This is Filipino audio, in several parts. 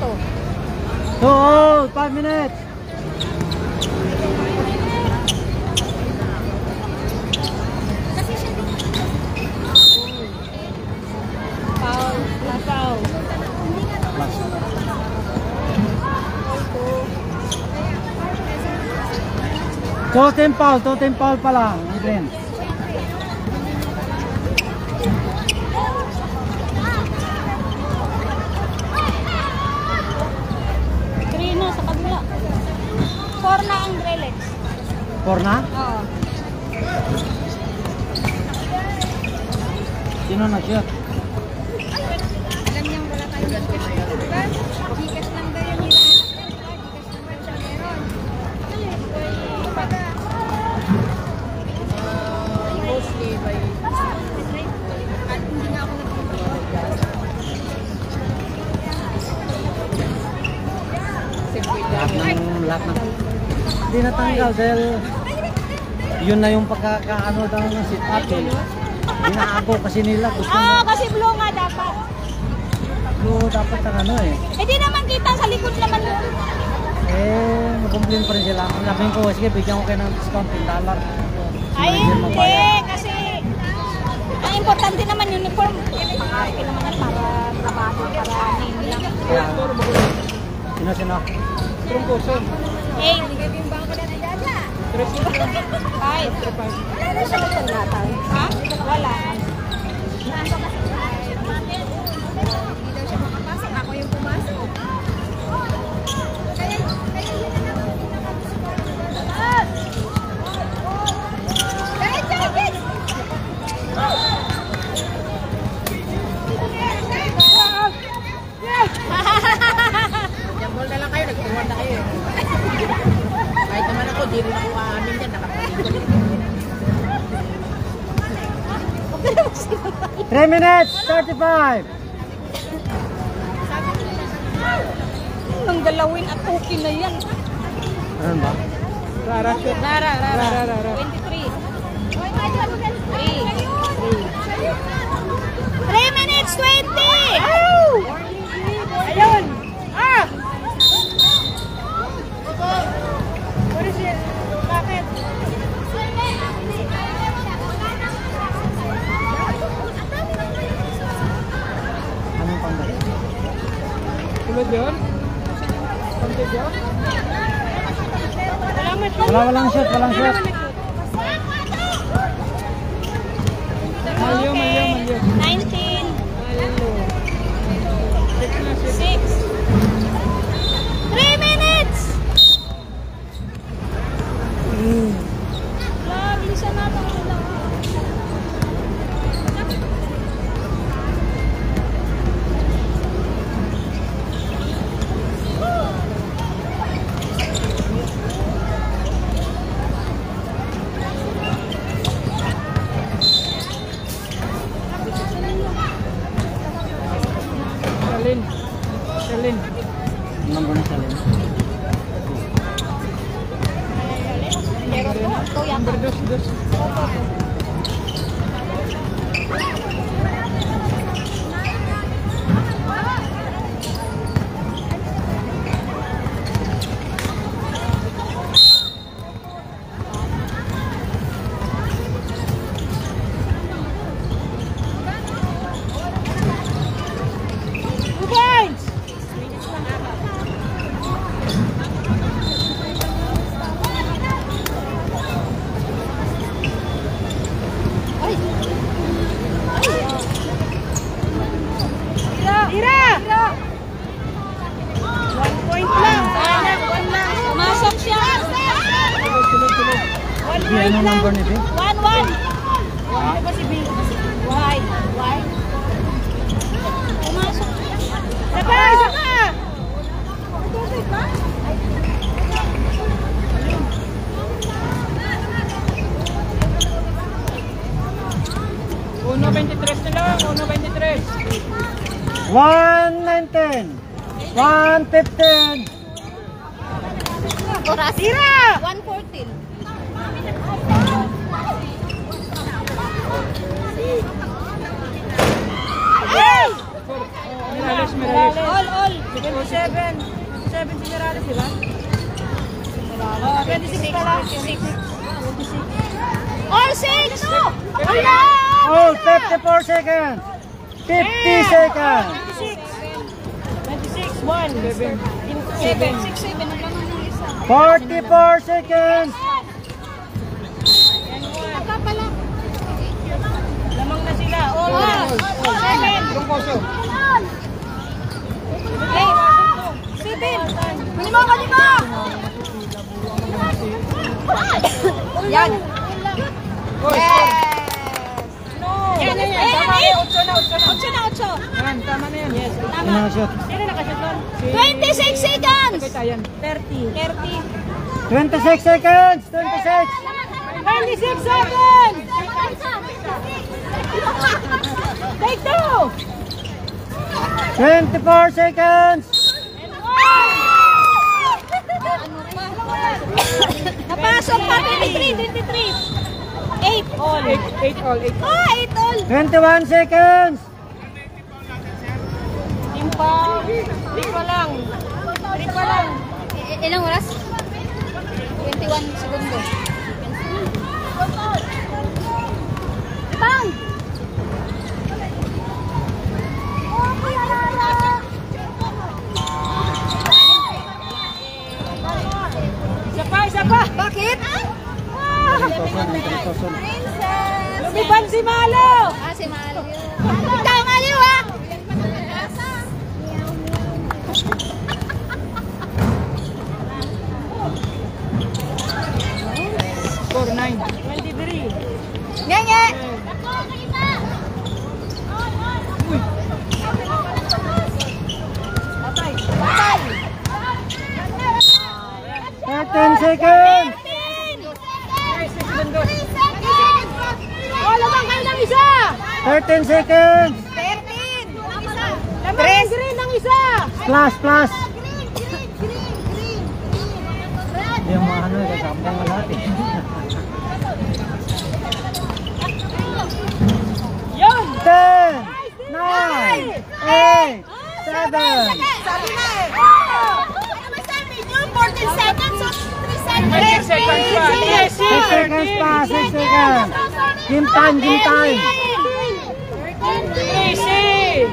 to. 5 minutes. Foul. Last foul. Totem foul pa lang. Green. Green sa kabila. 4 na ang Grelex. 4 na? Oo. Sino na shoot? Alam niyang wala tayong diba? Gcash lang ba yung hinahanap? Gcash lang ba siya meron? Mostly by... At hindi nga ako Lahat ng hindi natanggal dahil yun na yung pagkakaano daw ng sit-up eh. Inaagaw kasi nila. Kasi blue nga dapat. Blue dapat ang ano eh. Eh di naman kita sa likod naman yun. Mag-complain pa rin sila. Sabihin ko, sige, bigyan ko kayo ng discount $10. Ay hindi, kasi ang importante naman uniform. Pang-arte naman yan para trabaho, para hindi lang. Sino? Trungkoso. Eh, hindi ba ako na nagdada? 5. Wala na siya magpaglatang. Ha? Wala. Hindi daw siya makapasok. Ako yung pumasok. Kaya yun na naman. Jambol na lang kayo, nagtuwan na kayo. Kahit naman ako, di rin ako aamin yan. Nakapagin. 3 minutes, 35. Nang galawin at okay na yan. Ano ba? Rara, shoot. Rara. 23. 3 minutes 20! Ayun! Ah! What is it? Bakit? Anong panggat? Tulad yun? Pagkat yun? Walang shoot. Malyo. 19. 6. 3 minutes! Bilisan natin sila. Salin. Number na salin. Number 2. Ira! 1 point lang. Pumasok siya. Tulog. Hindi, anong number nito? 1-1. Ano ba si Bill? Why? Pumasok siya. Isa ka! Uno 23 na lang. 1:23. 1:19. 1:15. Oras. Tira! 1:14. Mirales. All all. 27 Generales, di ba? Oh, 26 pala. 26. All 6! Wala! All 54 seconds. 50 seconds. 26, 1, 7. 6, 7. Ang laman ng isa. 44 seconds. Aka pala. Lamang na sila. All, All 7. Trungkoso. 8. 7. Kalima! Yan. Yes! No! Yan. Tama na, 8 na. 8. Yan, tama na yan. Yes. Ano na shoot? Sino nakashoot doon? 26 seconds! Kita yan. 30. 30. 26 seconds. 26. 26 seconds! Take 2! 24 seconds. Napasok pa 23. 8 all. 8 all, 8 all. 8 all. 21 seconds. Timpang. 3 pa lang. Ilang oras? 21 segundo. Bang! Isa pa. Bakit? Lumiban si Malo. Si Mario. Ikaw ang aliw ha! Score 9. 23. Ngenge! Patay. 13 seconds. 13! Oh, lamang kayo ng isa! 13 seconds. 13! Lamang green ng isa. Plus. Yung mga ano, kasama nga lahat eh. Yun. 10, 9, 8, 7. Sabi na eh! Ano sabi nyo? 14 seconds o 3 seconds? 3 seconds pa. 6 seconds pa, 6 seconds. Game time. Easy.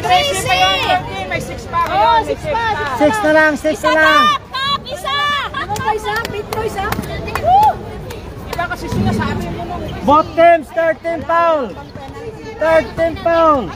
Easy pa yun. May 6 pa. Oh, 6 pa. 6 na lang. Isa! Ano ba isa? Pitro isa? Iba kasi sinasabi mo nung Both teams, 13 foul. 13 foul.